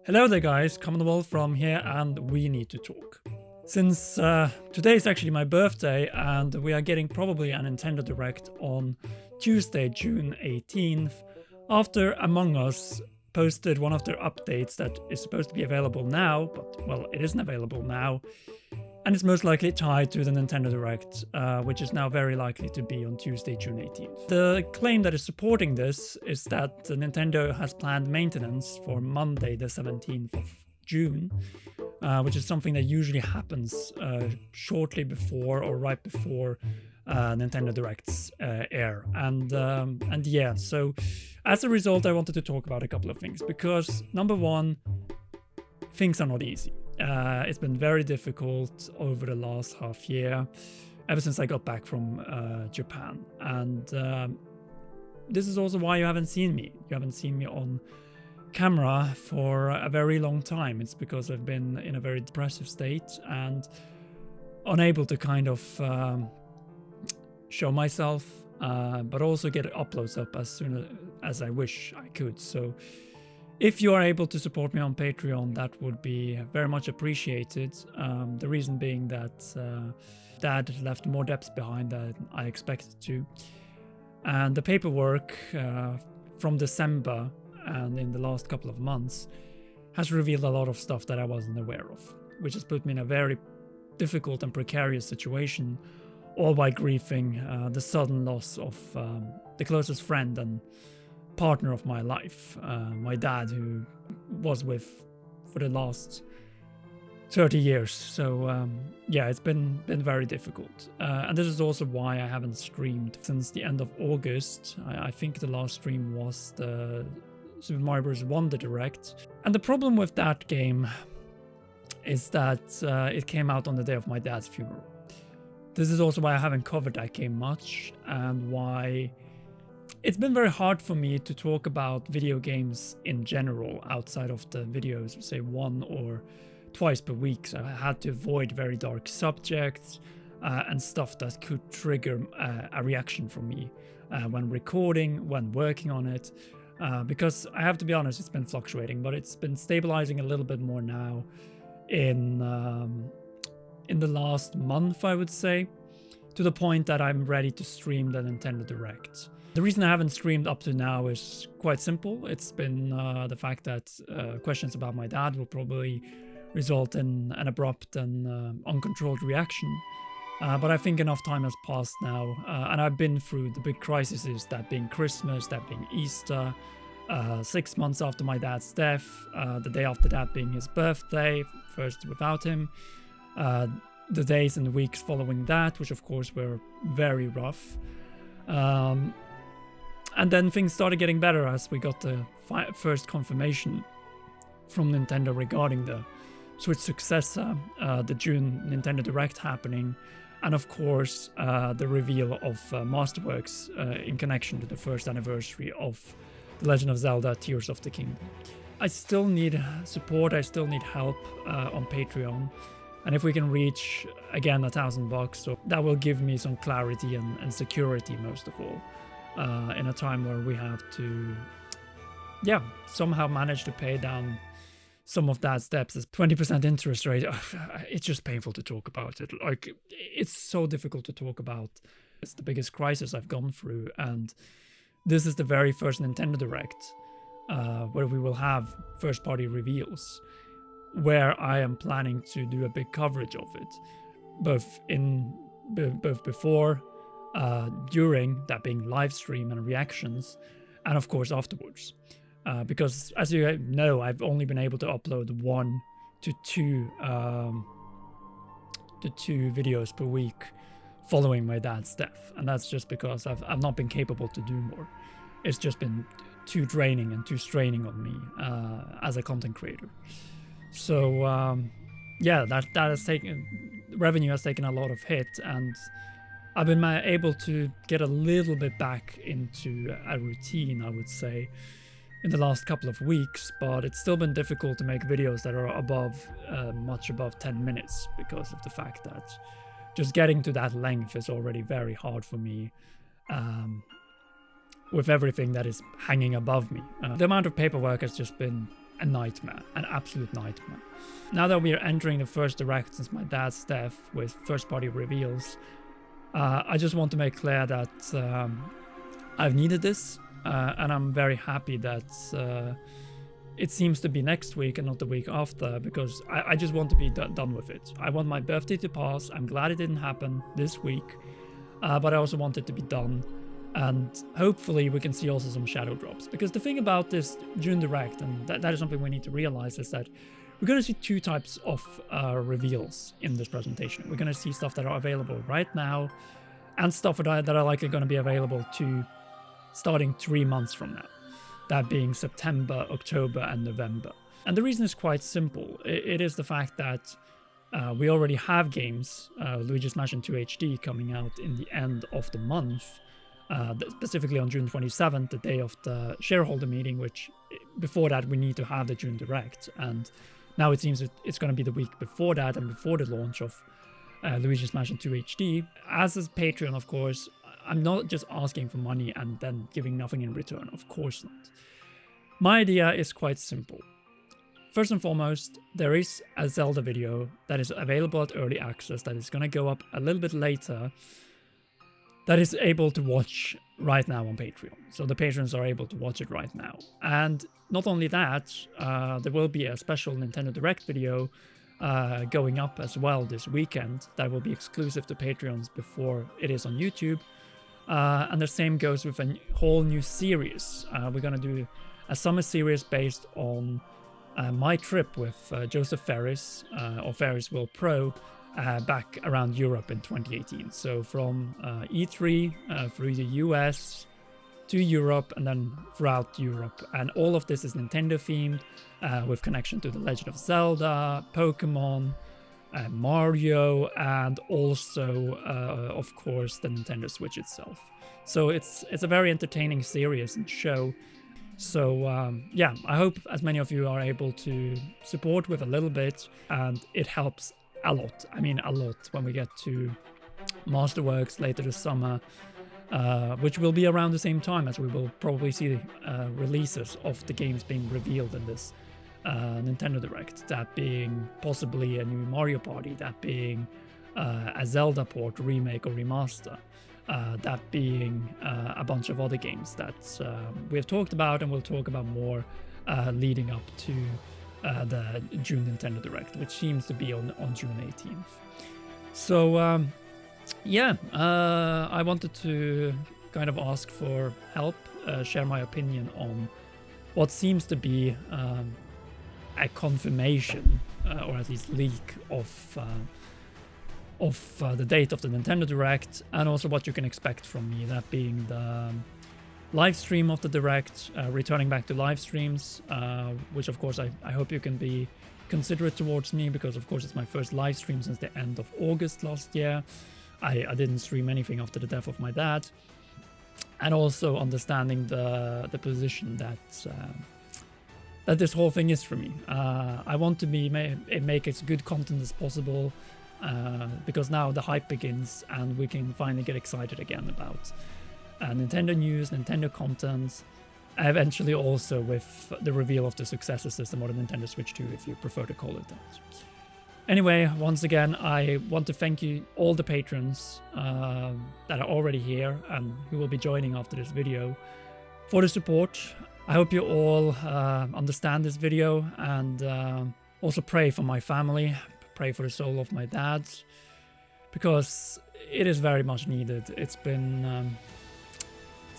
Hello there guys, Commonwealth from here and we need to talk. Since today is actually my birthday and we are getting probably a Nintendo Direct on Tuesday, June 18th, after Among Us posted one of their updates that is supposed to be available now, but well, it isn't available now, and it's most likely tied to the Nintendo Direct, which is now very likely to be on Tuesday, June 18th. The claim that is supporting this is that Nintendo has planned maintenance for Monday, the 17th of June, which is something that usually happens shortly before or right before Nintendo Directs air. And yeah, so as a result, I wanted to talk about a couple of things because number one, things are not easy. It's been very difficult over the last half year, ever since I got back from Japan. And this is also why you haven't seen me. You haven't seen me on camera for a very long time. It's because I've been in a very depressive state and unable to kind of show myself, but also get uploads up as soon as I wish I could. So if you are able to support me on Patreon, that would be very much appreciated. The reason being that Dad left more debts behind than I expected to. And the paperwork from December and in the last couple of months has revealed a lot of stuff that I wasn't aware of, which has put me in a very difficult and precarious situation, all by grieving the sudden loss of the closest friend and partner of my life, my dad, who was with for the last 30 years. So yeah, it's been very difficult, and this is also why I haven't streamed since the end of August. I think the last stream was the Super Mario Bros. Wonder Direct, and the problem with that game is that it came out on the day of my dad's funeral. This is also why I haven't covered that game much, and why it's been very hard for me to talk about video games in general outside of the videos, say 1 or twice per week. So I had to avoid very dark subjects and stuff that could trigger a reaction from me when recording, when working on it. Because I have to be honest, it's been fluctuating, but it's been stabilizing a little bit more now in the last month, I would say, to the point that I'm ready to stream the Nintendo Direct. The reason I haven't streamed up to now is quite simple. It's been the fact that questions about my dad will probably result in an abrupt and uncontrolled reaction. But I think enough time has passed now, and I've been through the big crises, that being Christmas, that being Easter, 6 months after my dad's death, the day after that being his birthday, first without him, the days and the weeks following that, which of course were very rough. And then things started getting better as we got the first confirmation from Nintendo regarding the Switch successor, the June Nintendo Direct happening, and of course the reveal of Masterworks in connection to the first anniversary of The Legend of Zelda Tears of the Kingdom. I still need support, I still need help on Patreon, and if we can reach again $1,000, so that will give me some clarity and security most of all. In a time where we have to, yeah, somehow manage to pay down some of Dad's debts. As 20% interest rate, it's just painful to talk about it. Like, it's so difficult to talk about. It's the biggest crisis I've gone through, and this is the very first Nintendo Direct where we will have first-party reveals, where I am planning to do a big coverage of it, both before, during, that being live stream and reactions, and of course afterwards, because as you know, I've only been able to upload 1 to 2 videos per week following my dad's death, and that's just because I've not been capable to do more. It's just been too draining and too straining on me as a content creator. So yeah, that has taken, revenue has taken a lot of hit, and I've been able to get a little bit back into a routine, I would say, in the last couple of weeks, but it's still been difficult to make videos that are above, much above 10 minutes, because of the fact that just getting to that length is already very hard for me, with everything that is hanging above me. The amount of paperwork has just been a nightmare, an absolute nightmare. Now that we are entering the first direct since my dad's death with first-party reveals, I just want to make clear that I've needed this, and I'm very happy that it seems to be next week and not the week after, because I just want to be done with it. I want my birthday to pass. I'm glad it didn't happen this week, but I also want it to be done. And hopefully we can see also some shadow drops. Because the thing about this June Direct, and that is something we need to realize, is that we're going to see two types of reveals in this presentation. We're going to see stuff that are available right now, and stuff that are likely going to be available to starting 3 months from now. That being September, October, and November. And the reason is quite simple. It is the fact that we already have games, Luigi's Mansion 2 HD, coming out in the end of the month, specifically on June 27th, the day of the shareholder meeting, which before that we need to have the June Direct. And now it seems it's going to be the week before that and before the launch of Luigi's Mansion 2 HD. As a Patreon, of course, I'm not just asking for money and then giving nothing in return, of course not. My idea is quite simple. First and foremost, there is a Zelda video that is available at early access that is going to go up a little bit later, that is able to watch right now on Patreon. So the patrons are able to watch it right now. And not only that, there will be a special Nintendo Direct video going up as well this weekend that will be exclusive to Patreons before it is on YouTube. And the same goes with a whole new series. We're going to do a summer series based on my trip with Joseph Ferris, or Ferris Wheel Pro, back around Europe in 2018. So from E3 through the US to Europe and then throughout Europe. And all of this is Nintendo themed, with connection to The Legend of Zelda, Pokemon, Mario, and also, of course, the Nintendo Switch itself. So it's a very entertaining series and show. So yeah, I hope as many of you are able to support with a little bit, and it helps a lot. I mean, a lot when we get to Masterworks later this summer, which will be around the same time as we will probably see releases of the games being revealed in this Nintendo Direct, that being possibly a new Mario Party, that being a Zelda port, remake or remaster, that being a bunch of other games that we have talked about and we'll talk about more leading up to the June Nintendo Direct, which seems to be on June 18th. So yeah, I wanted to kind of ask for help, share my opinion on what seems to be a confirmation, or at least leak of the date of the Nintendo Direct, and also what you can expect from me, that being the live stream of the Direct, returning back to live streams, which of course I hope you can be considerate towards me, because of course it's my first live stream since the end of August last year. I didn't stream anything after the death of my dad, and also understanding the position that this whole thing is for me. I want to make as good content as possible, because now the hype begins and we can finally get excited again about Nintendo news, Nintendo content, eventually also with the reveal of the successor system, or the Nintendo Switch 2 if you prefer to call it that. Anyway, once again, I want to thank you, all the patrons that are already here and who will be joining after this video, for the support. I hope you all understand this video, and also pray for my family, pray for the soul of my dad, because it is very much needed. It's been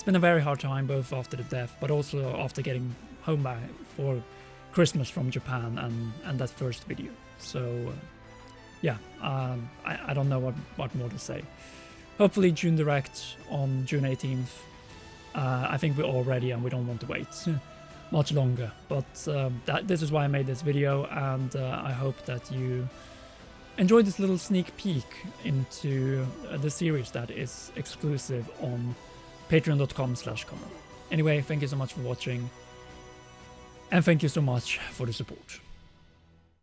a very hard time, both after the death, but also after getting home back for Christmas from Japan and that first video. So yeah, I don't know what more to say. Hopefully June Direct on June 18th. I think we're all ready and we don't want to wait much longer. But this is why I made this video, and I hope that you enjoyed this little sneak peek into the series that is exclusive on patreon.com/Connor. Anyway, thank you so much for watching, and thank you so much for the support.